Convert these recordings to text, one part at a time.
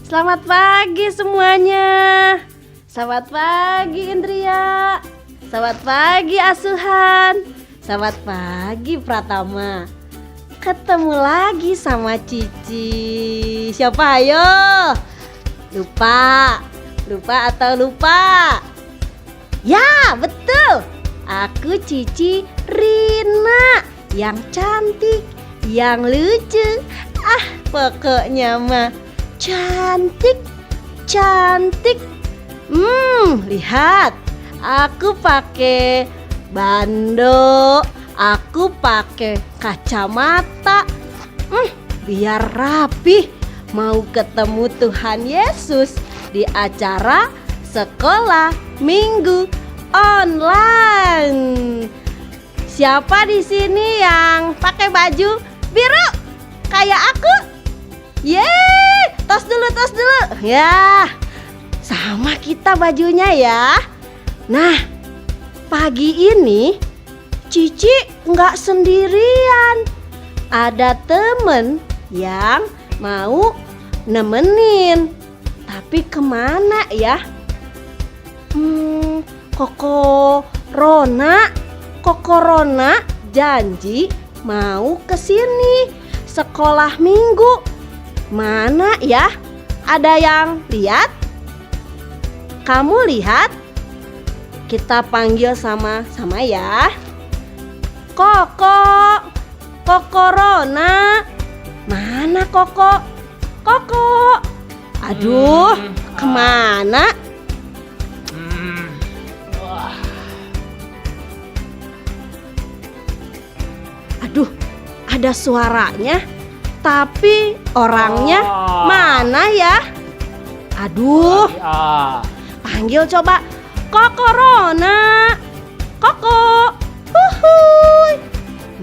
Selamat pagi semuanya. Selamat pagi Indria. Selamat pagi Asuhan. Selamat pagi Pratama. Ketemu lagi sama Cici. Siapa ayo? Lupa atau lupa? Ya betul. Aku Cici Rina. Yang cantik, yang lucu. Pokoknya mah cantik. Lihat, aku pakai bando, aku pakai kacamata. Biar rapi, mau ketemu Tuhan Yesus di acara sekolah minggu online. Siapa di sini yang pakai baju biru kayak aku? Yeay, tos dulu. Ya, sama kita bajunya ya. Nah, pagi ini Cici nggak sendirian. Ada temen yang mau nemenin. Tapi kemana ya? Koko Rona janji mau kesini sekolah minggu. Mana ya? Ada yang lihat? Kamu lihat? Kita panggil sama-sama ya. Koko Rona. Mana Koko? Aduh, kemana? Aduh, ada suaranya, tapi orangnya mana ya? Aduh, panggil coba. Koko Rona. Koko. Huhuy.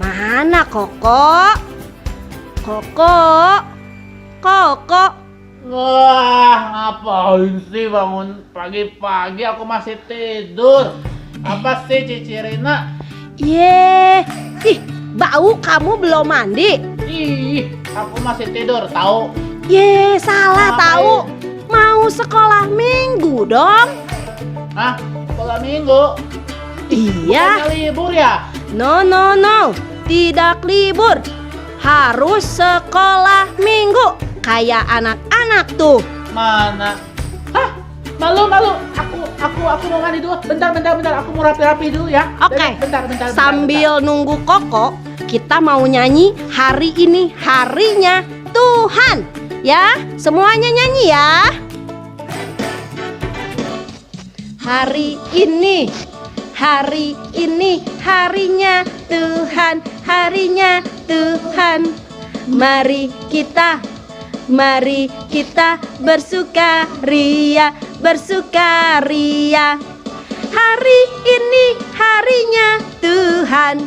Mana Koko? Koko. Wah, ngapain sih bangun pagi-pagi, aku masih tidur. Apa sih Cici Rina? Ih, bau kamu belum mandi? Ih, aku masih tidur, tahu? Salah tahu. Mau sekolah minggu dong. Hah? Sekolah minggu? Iya. Bukannya libur ya? No, tidak libur. Harus sekolah minggu kayak anak-anak tuh. Mana? Hah? Malu. Aku mau mandi dulu. Bentar. Aku mau rapi-rapi dulu ya. Oke. Bentar. Sambil nunggu Koko, kita mau nyanyi hari ini harinya Tuhan. Ya, semuanya nyanyi ya. Hari ini harinya Tuhan, harinya Tuhan. Mari kita bersukaria. Hari ini harinya Tuhan.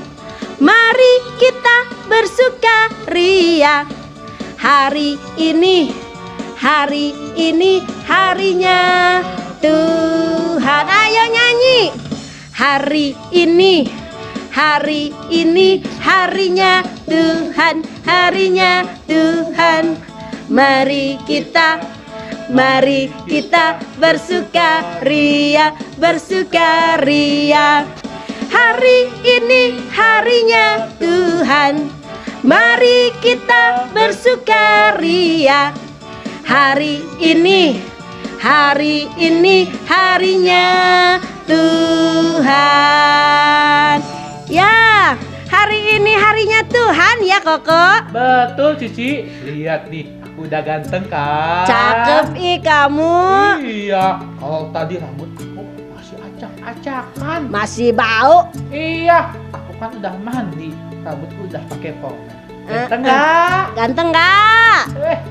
Mari kita bersukaria. Hari ini harinya Tuhan. Ayo nyanyi. Hari ini harinya Tuhan, harinya Tuhan. Mari kita bersukaria. Hari ini harinya Tuhan. Mari kita bersukaria. Hari ini harinya Tuhan. Ya, hari ini harinya Tuhan ya Koko. Betul Cici. Lihat nih, aku udah ganteng kan? Cakep kamu. Iya. Kalau tadi rambut aku masih acak-acakan. Masih bau. Iya. Aku kan udah mandi. Rambutku udah pakai pomade. Ganteng nggak? Ganteng nggak?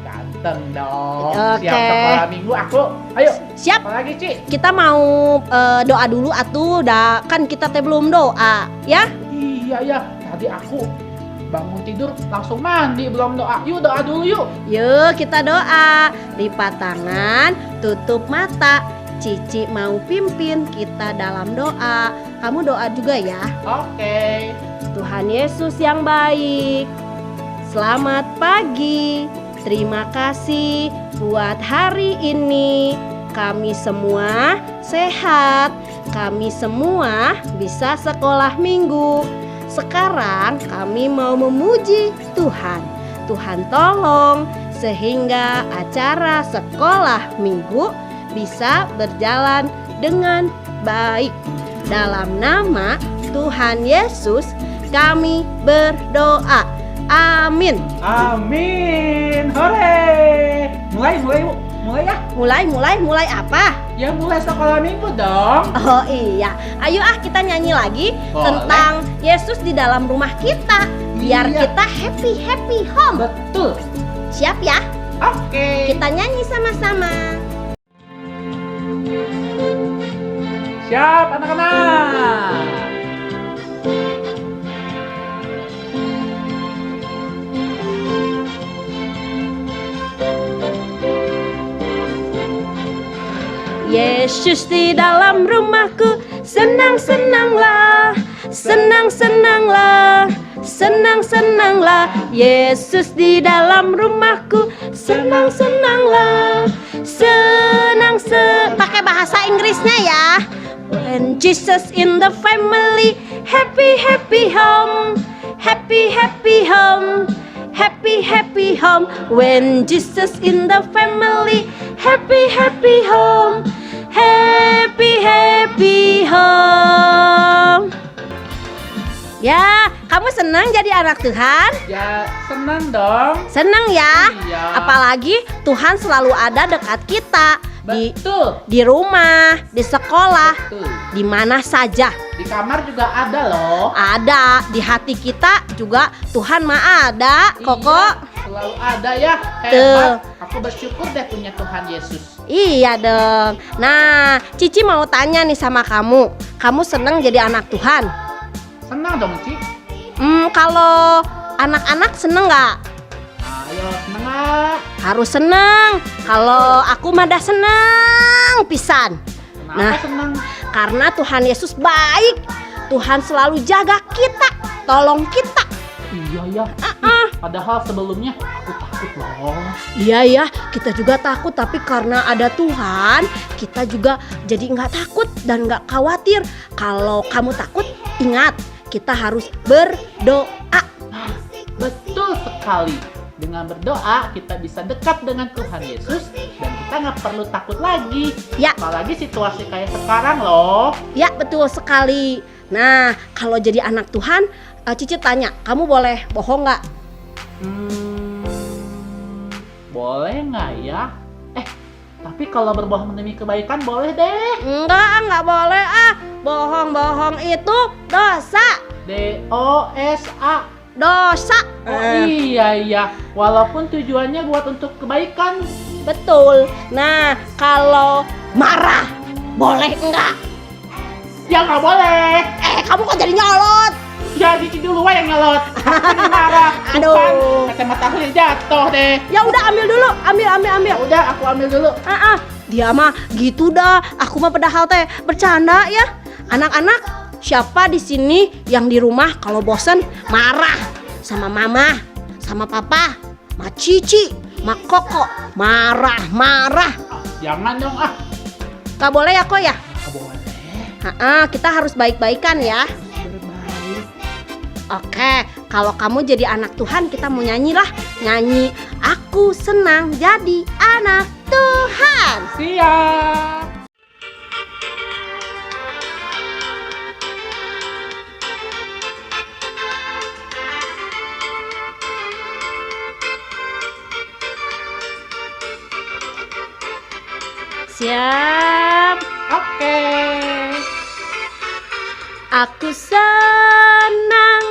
Ganteng dong. Oke. Siap sekolah minggu aku. Ayo. Siap. Apa lagi Ci? Kita mau doa dulu atuh. Kan kita teh belum doa ya. Iya. Tadi aku bangun tidur langsung mandi, belum doa. Yuk doa dulu yuk. Yuk kita doa. Lipat tangan, tutup mata. Cici mau pimpin kita dalam doa. Kamu doa juga ya. Oke. Tuhan Yesus yang baik, selamat pagi. Terima kasih buat hari ini. Kami semua sehat. Kami semua bisa sekolah minggu. Sekarang kami mau memuji Tuhan. Tuhan tolong sehingga acara sekolah minggu bisa berjalan dengan baik. Dalam nama Tuhan Yesus kami berdoa. Amin. Amin. Hore. Mulai Bu. Mulai ya. Mulai apa? Ya mulai sekolah minggu dong. Oh iya, ayo kita nyanyi lagi Boleh. tentang Yesus di dalam rumah kita. Biar Iya. kita happy home. Betul. Siap ya? Oke. Kita nyanyi sama-sama. Siap anak-anak. Yesus di dalam rumahku, senang-senanglah, senang-senanglah, senang-senanglah. Yesus di dalam rumahku, senang-senanglah, pakai bahasa Inggrisnya ya. When Jesus in the family, happy home, happy home, happy home. When Jesus in the family, happy home, happy home. Ya, kamu senang jadi anak Tuhan? Ya senang dong. Senang ya? Iya. Apalagi Tuhan selalu ada dekat kita. Betul. Di rumah, di sekolah, Betul. di mana saja. Di kamar juga ada loh. Ada, di hati kita juga Tuhan mah ada, Koko. Iya, selalu ada ya. Tuh. Hebat. Aku bersyukur deh punya Tuhan Yesus. Iya dong. Nah, Cici mau tanya nih sama kamu. Kamu senang jadi anak Tuhan? Senang dong, Ci. Kalau anak-anak seneng nggak? Ayo, senang nggak? Harus seneng. Kalau aku mah dah seneng pisan. Kenapa Nah. senang? Karena Tuhan Yesus baik. Tuhan selalu jaga kita, tolong kita. Iya ya. Padahal sebelumnya aku takut loh. Iya ya, kita juga takut. Tapi karena ada Tuhan, kita juga jadi nggak takut dan nggak khawatir. Kalau kamu takut, ingat kita harus berdoa. Betul sekali. Dengan berdoa kita bisa dekat dengan Tuhan Yesus dan kita nggak perlu takut lagi. Ya. Apalagi situasi kayak sekarang loh. Ya, betul sekali. Nah, kalau jadi anak Tuhan, Cici tanya, kamu boleh bohong nggak? Boleh nggak ya? Tapi kalau berbohong demi kebaikan boleh deh. Enggak boleh Bohong-bohong itu dosa. DOSA. Dosa. Oh iya. Walaupun tujuannya buat untuk kebaikan. Betul. Nah, kalau marah, boleh enggak? Ya nggak boleh. Kamu kok jadi nyolot? Ya Cici dulu yang nyelot. Aku marah. Aduh. Bukan, kacamata aku yang jatuh deh. Ya udah, ambil dulu. Ambil. Ya udah, aku ambil dulu. Dia mah gitu dah. Aku mah padahal teh bercanda ya. Anak-anak, siapa di sini yang di rumah kalau bosen marah sama mama, sama papa, sama Cici, sama Koko, marah. Jangan dong Gak boleh ya kok ya? Nggak boleh. Kita harus baik-baikan ya. Berbaik. Oke, kalau kamu jadi anak Tuhan, kita mau nyanyi lah. Nyanyi, aku senang jadi anak Tuhan. Siap. Siap. Oke. Aku senang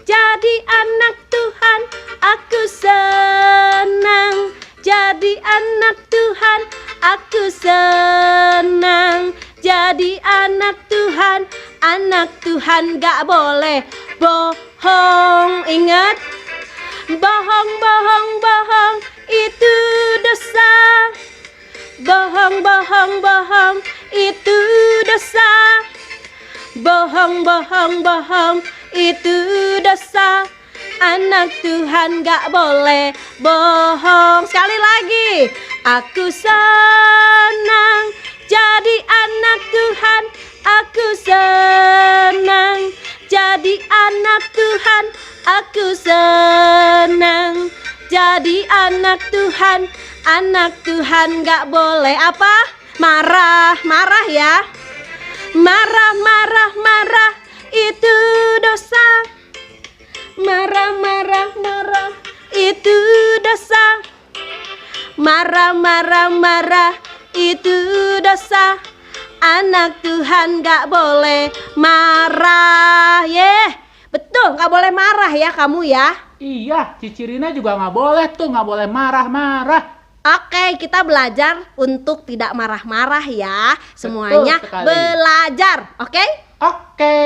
jadi anak Tuhan. Aku senang jadi anak Tuhan. Aku senang jadi anak Tuhan. Anak Tuhan gak boleh bohong. Ingat, bohong itu dosa. Bohong itu dosa. Bohong itu dosa. anak Tuhan gak boleh bohong. Sekali lagi, aku senang jadi anak Tuhan. Aku senang jadi anak Tuhan. Aku senang jadi anak Tuhan. Anak Tuhan gak boleh apa? Marah, marah ya. Marah, marah, marah, itu dosa. Marah, marah, marah, itu dosa. Marah, marah, marah, itu dosa. Anak Tuhan gak boleh marah. Betul, gak boleh marah ya kamu ya. Iya, Cici Rina juga nggak boleh tuh, nggak boleh marah-marah. Oke, kita belajar untuk tidak marah-marah ya. Semuanya sekali. belajar, oke? Oke.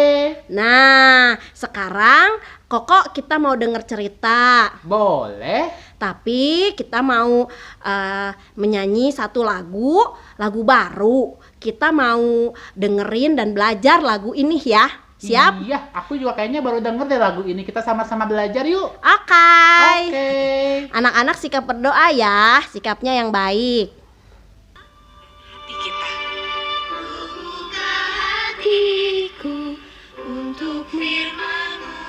Nah, sekarang Koko kita mau denger cerita. Boleh. Tapi kita mau menyanyi satu lagu baru. Kita mau dengerin dan belajar lagu ini ya. Siap? Iya, aku juga kayaknya baru denger deh lagu ini. Kita sama-sama belajar yuk. Oke. Oke. Anak-anak sikap berdoa ya, sikapnya yang baik. Hati kita. Buka hatiku untuk Firman-Mu,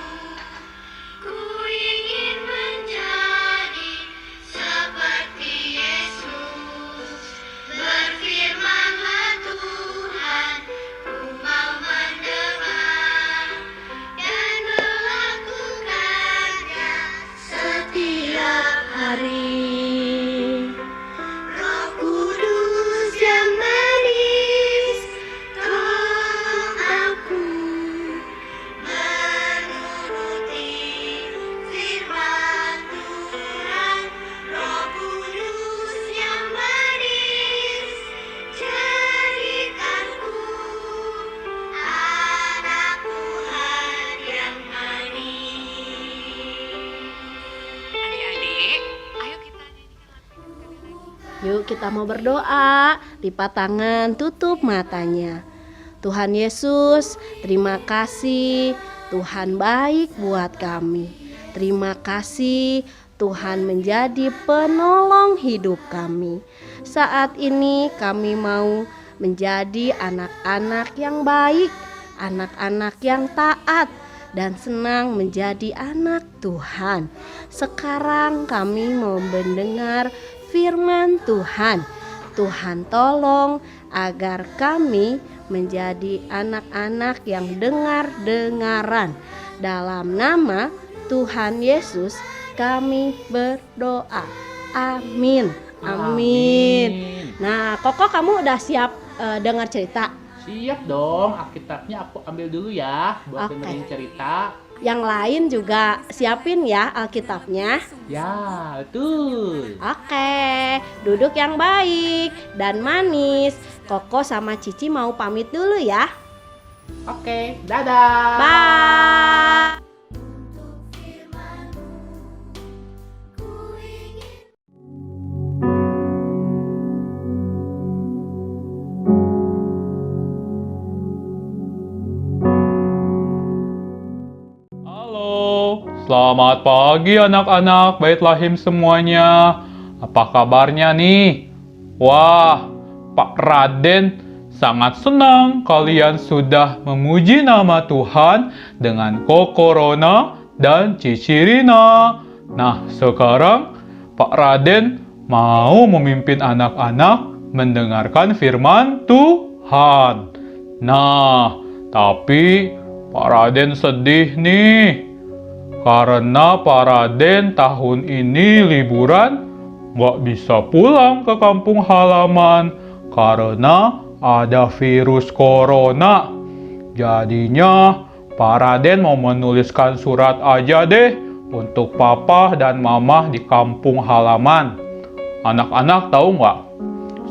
ku ingin menjadi seperti Yesus. Berfirman-Lah Tuhan, ku mau mendengar dan melakukannya setiap hari. Roh Kudus yang manis, tolong aku menuruti firman Tuhan. Roh Kudus yang manis, jadikanku anak Tuhan yang manis. Adik-adik, ayo kita nyanyikan. Yuk kita mau berdoa. Lipat tangan, tutup matanya. Tuhan Yesus, terima kasih Tuhan baik buat kami. Terima kasih Tuhan menjadi penolong hidup kami. Saat ini kami mau menjadi anak-anak yang baik, anak-anak yang taat, dan senang menjadi anak Tuhan. Sekarang kami mau mendengar firman Tuhan. Tuhan tolong agar kami menjadi anak-anak yang dengar-dengaran. Dalam nama Tuhan Yesus kami berdoa. Amin. Amin. Nah, Koko kamu udah siap dengar cerita? Siap dong, Alkitabnya aku ambil dulu ya buat Oke. dengerin cerita. Yang lain juga siapin ya Alkitabnya. Ya, betul. Oke, duduk yang baik dan manis. Koko sama Cici mau pamit dulu ya. Oke, dadah. Bye. Halo, selamat pagi anak-anak Baitlahim semuanya. Apa kabarnya nih? Wah, Pak Raden sangat senang kalian sudah memuji nama Tuhan dengan Koko Rona dan Cici Rina. Nah, sekarang Pak Raden mau memimpin anak-anak mendengarkan firman Tuhan. Nah, tapi Pak Raden sedih nih, karena Pak Raden tahun ini liburan gak bisa pulang ke kampung halaman karena ada virus corona. Jadinya Pak Raden mau menuliskan surat aja deh untuk papa dan mama di kampung halaman. Anak-anak tahu nggak?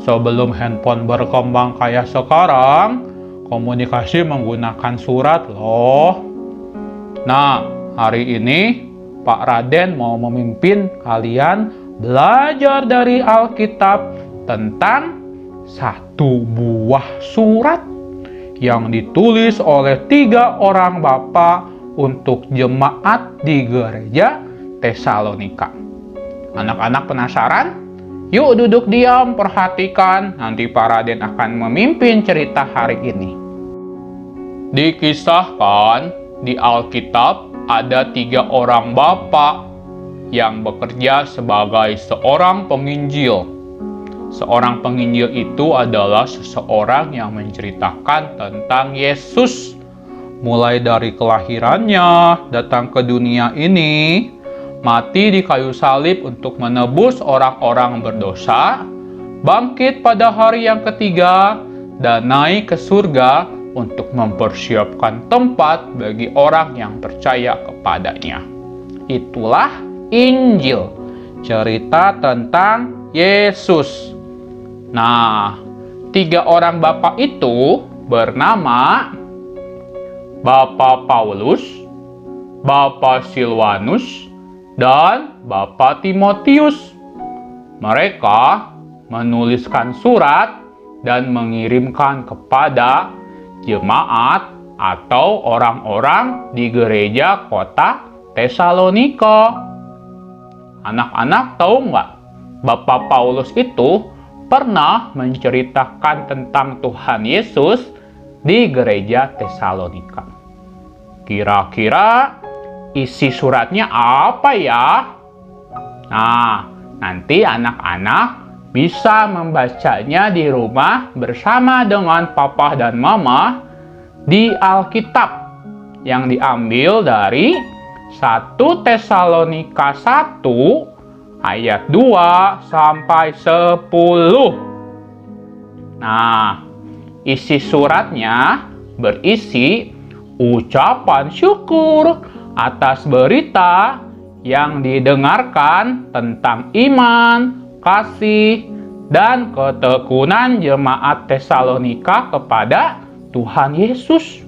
Sebelum handphone berkembang kayak sekarang, komunikasi menggunakan surat loh. Nah, hari ini Pak Raden mau memimpin kalian belajar dari Alkitab tentang satu buah surat yang ditulis oleh 3 orang bapak untuk jemaat di gereja Tesalonika. Anak-anak penasaran? Yuk duduk diam, perhatikan. Nanti Pak Raden akan memimpin cerita hari ini. Dikisahkan di Alkitab ada 3 orang bapak yang bekerja sebagai seorang penginjil. Seorang penginjil itu adalah seseorang yang menceritakan tentang Yesus. Mulai dari kelahirannya, datang ke dunia ini, mati di kayu salib untuk menebus orang-orang berdosa, bangkit pada hari yang ketiga, dan naik ke surga untuk mempersiapkan tempat bagi orang yang percaya kepadanya. Itulah Injil, cerita tentang Yesus. Nah, 3 orang bapak itu bernama Bapak Paulus, Bapak Silwanus, dan Bapak Timotius. Mereka menuliskan surat dan mengirimkan kepada jemaat atau orang-orang di gereja kota Tesalonika. Anak-anak tahu nggak? Bapak Paulus itu pernah menceritakan tentang Tuhan Yesus di gereja Tesalonika. Kira-kira isi suratnya apa ya? Nah, nanti anak-anak bisa membacanya di rumah bersama dengan papa dan mama di Alkitab yang diambil dari 1 Tesalonika 1 ayat 2 sampai 10. Nah, isi suratnya berisi ucapan syukur atas berita yang didengarkan tentang iman, kasih, dan ketekunan jemaat Tesalonika kepada Tuhan Yesus.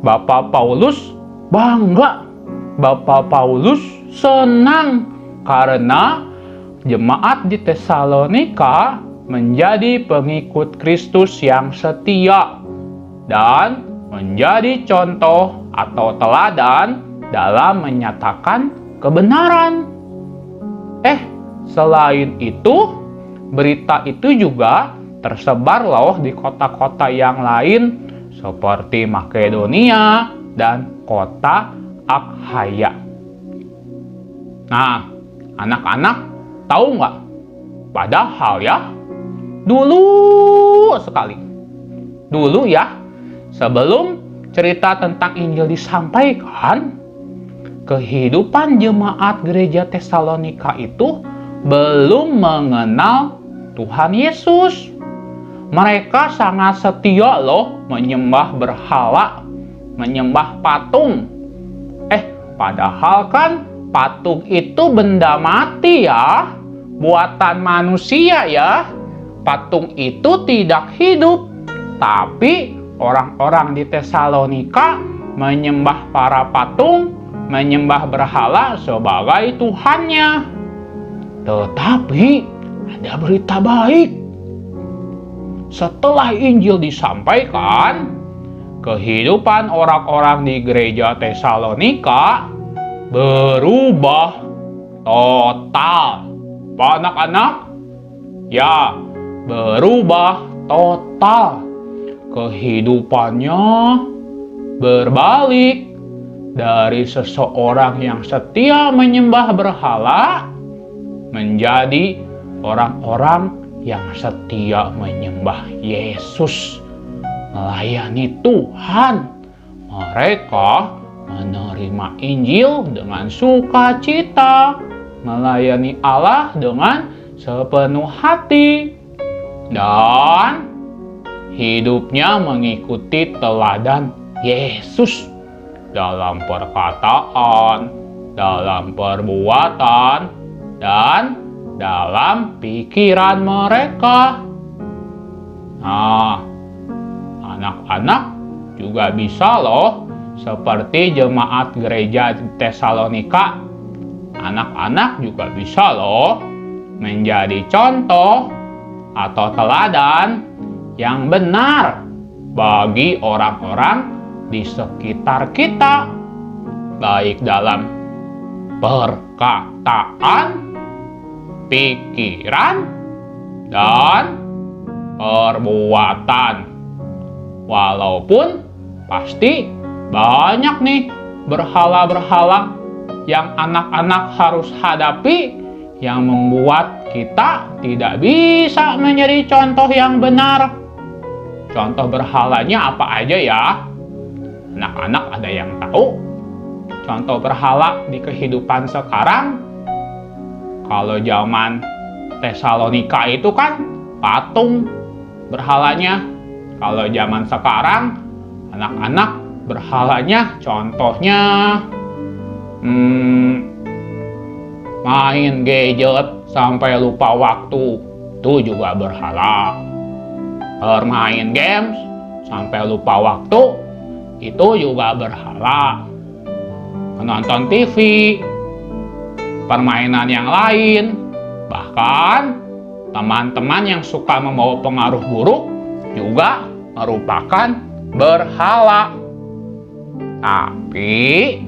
Bapak Paulus bangga, Bapak Paulus senang karena jemaat di Tesalonika menjadi pengikut Kristus yang setia dan menjadi contoh atau teladan dalam menyatakan kebenaran. Selain itu, berita itu juga tersebar loh di kota-kota yang lain seperti Makedonia dan kota Akhaya. Nah, anak-anak tahu nggak? Padahal ya, dulu ya, sebelum cerita tentang Injil disampaikan, kehidupan jemaat gereja Tesalonika itu belum mengenal Tuhan Yesus. Mereka sangat setia loh menyembah berhala, menyembah patung. Padahal kan patung itu benda mati ya, buatan manusia ya. Patung itu tidak hidup. Tapi orang-orang di Tesalonika menyembah para patung, menyembah berhala sebagai Tuhannya. Tetapi ada berita baik. Setelah Injil disampaikan, kehidupan orang-orang di gereja Tesalonika berubah total. Pak anak-anak? Ya, berubah total. Kehidupannya berbalik dari seseorang yang setia menyembah berhala menjadi orang-orang yang setia menyembah Yesus, melayani Tuhan. Mereka menerima Injil dengan sukacita, melayani Allah dengan sepenuh hati, dan hidupnya mengikuti teladan Yesus dalam perkataan, dalam perbuatan, dan dalam pikiran mereka. Nah, anak-anak juga bisa loh seperti jemaat gereja Tesalonika. Anak-anak juga bisa loh menjadi contoh atau teladan yang benar bagi orang-orang di sekitar kita, baik dalam perkataan, pikiran, dan perbuatan. Walaupun pasti banyak nih berhala-berhala yang anak-anak harus hadapi yang membuat kita tidak bisa menjadi contoh yang benar. Contoh berhalanya apa aja ya? Anak-anak ada yang tahu? Contoh berhala di kehidupan sekarang, kalau zaman Tesalonika itu kan patung berhalanya. Kalau zaman sekarang, anak-anak berhalanya contohnya main gadget sampai lupa waktu, itu juga berhala. Bermain games sampai lupa waktu, itu juga berhala. Menonton TV, permainan yang lain, bahkan teman-teman yang suka membawa pengaruh buruk juga merupakan berhala. Tapi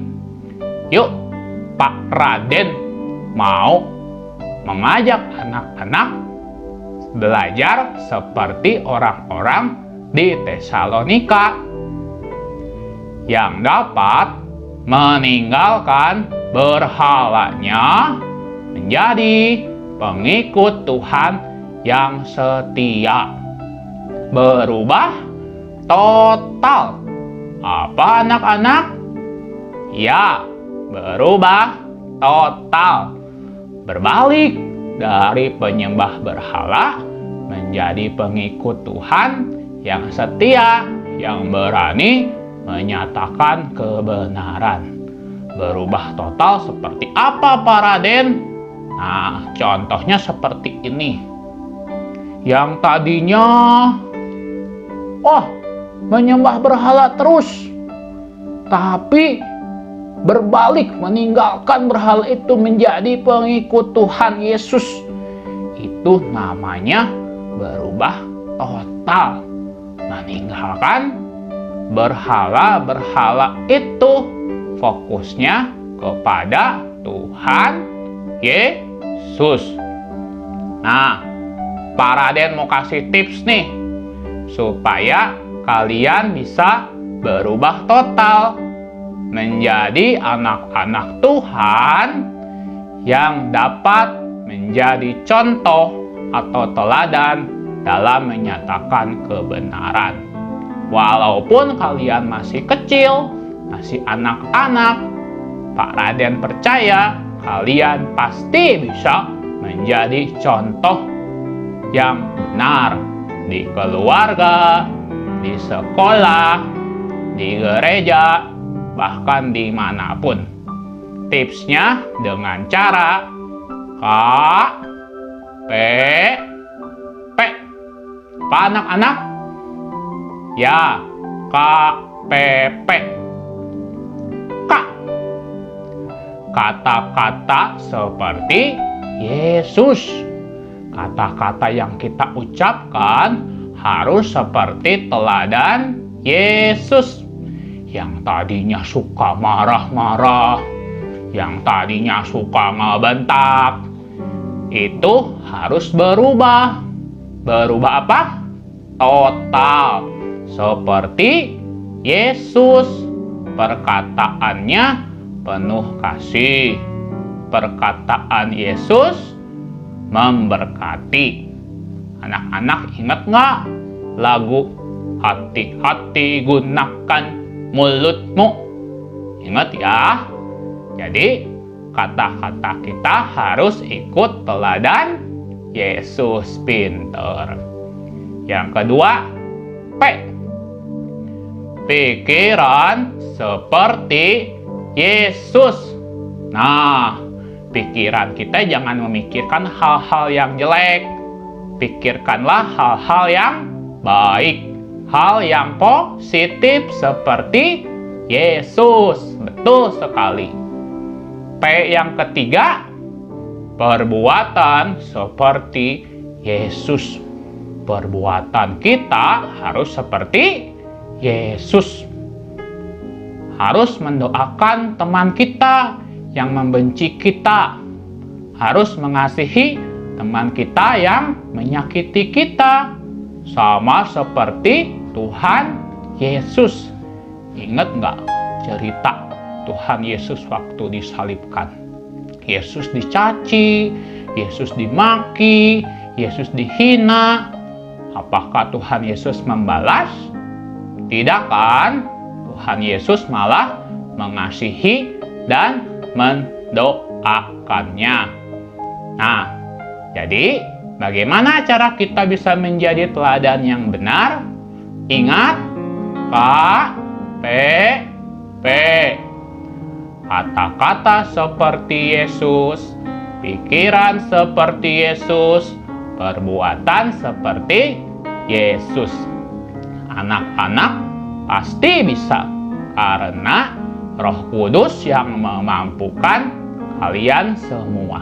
yuk Pak Raden mau mengajak anak-anak belajar seperti orang-orang di Tesalonika yang dapat meninggalkan berhalanya menjadi pengikut Tuhan yang setia. Berubah total. Apa anak-anak? Ya, berubah total. Berbalik dari penyembah berhala menjadi pengikut Tuhan yang setia, yang berani menyatakan kebenaran. Berubah total seperti apa Pak Raden? Nah, contohnya seperti ini. Yang tadinya menyembah berhala terus, tapi berbalik meninggalkan berhala itu menjadi pengikut Tuhan Yesus. Itu namanya berubah total. Meninggalkan berhala-berhala itu, fokusnya kepada Tuhan Yesus. Nah, Pak Raden mau kasih tips nih supaya kalian bisa berubah total menjadi anak-anak Tuhan yang dapat menjadi contoh atau teladan dalam menyatakan kebenaran. Walaupun kalian masih kecil, masih anak-anak, Pak Raden percaya kalian pasti bisa menjadi contoh yang benar di keluarga, di sekolah, di gereja, bahkan dimanapun. Tipsnya dengan cara KPP. Apa anak-anak? Ya, KPP. K. Kata-kata seperti Yesus. Kata-kata yang kita ucapkan harus seperti teladan Yesus. Yang tadinya suka marah-marah, yang tadinya suka ngebentak, itu harus berubah. Berubah apa? Total. Seperti Yesus. Perkataannya penuh kasih. Perkataan Yesus memberkati. Anak-anak ingat nggak lagu Hati-hati gunakan mulutmu? Ingat ya. Jadi kata-kata kita harus ikut teladan Yesus. Pinter. Yang kedua, P. Pikiran seperti Yesus. Nah, pikiran kita jangan memikirkan hal-hal yang jelek. Pikirkanlah hal-hal yang baik. Hal yang positif seperti Yesus. Betul sekali. P yang ketiga, perbuatan seperti Yesus. Perbuatan kita harus seperti Yesus. harus mendoakan teman kita yang membenci kita, harus mengasihi teman kita yang menyakiti kita, sama seperti Tuhan Yesus. Ingat nggak cerita Tuhan Yesus waktu disalibkan? Yesus dicaci, Yesus dimaki, Yesus dihina. Apakah Tuhan Yesus membalas? Tidak kan? Tuhan Yesus malah mengasihi dan mendoakannya. Nah, jadi bagaimana cara kita bisa menjadi teladan yang benar? Ingat, KPP. Kata-kata seperti Yesus, pikiran seperti Yesus, perbuatan seperti Yesus. Anak-anak pasti bisa karena Roh Kudus yang memampukan kalian semua.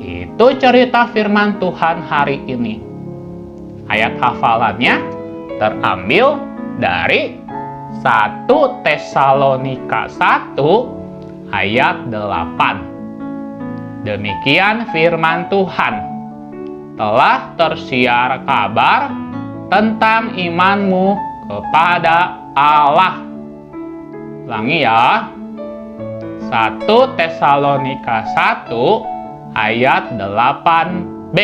Itu cerita firman Tuhan hari ini. Ayat hafalannya terambil dari 1 Tesalonika 1 ayat 8. Demikian firman Tuhan. Telah tersiar kabar tentang imanmu kepada Allah. Ulangi ya. 1 Tesalonika 1 ayat 8b.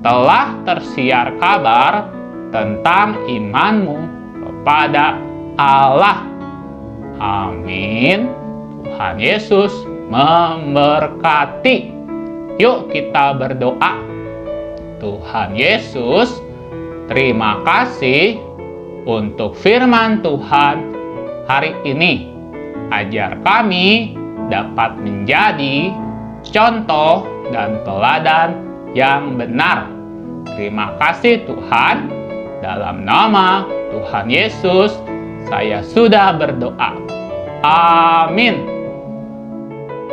Telah tersiar kabar tentang imanmu kepada Allah. Amin. Tuhan Yesus memberkati. Yuk kita berdoa. Tuhan Yesus, terima kasih untuk firman Tuhan hari ini. Ajar kami dapat menjadi contoh dan teladan yang benar. Terima kasih Tuhan. Dalam nama Tuhan Yesus, saya sudah berdoa. Amin.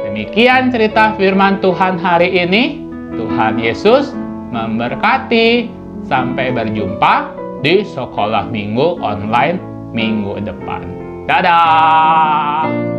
Demikian cerita firman Tuhan hari ini. Tuhan Yesus memberkati. Sampai berjumpa di sekolah minggu online minggu depan. Dadah!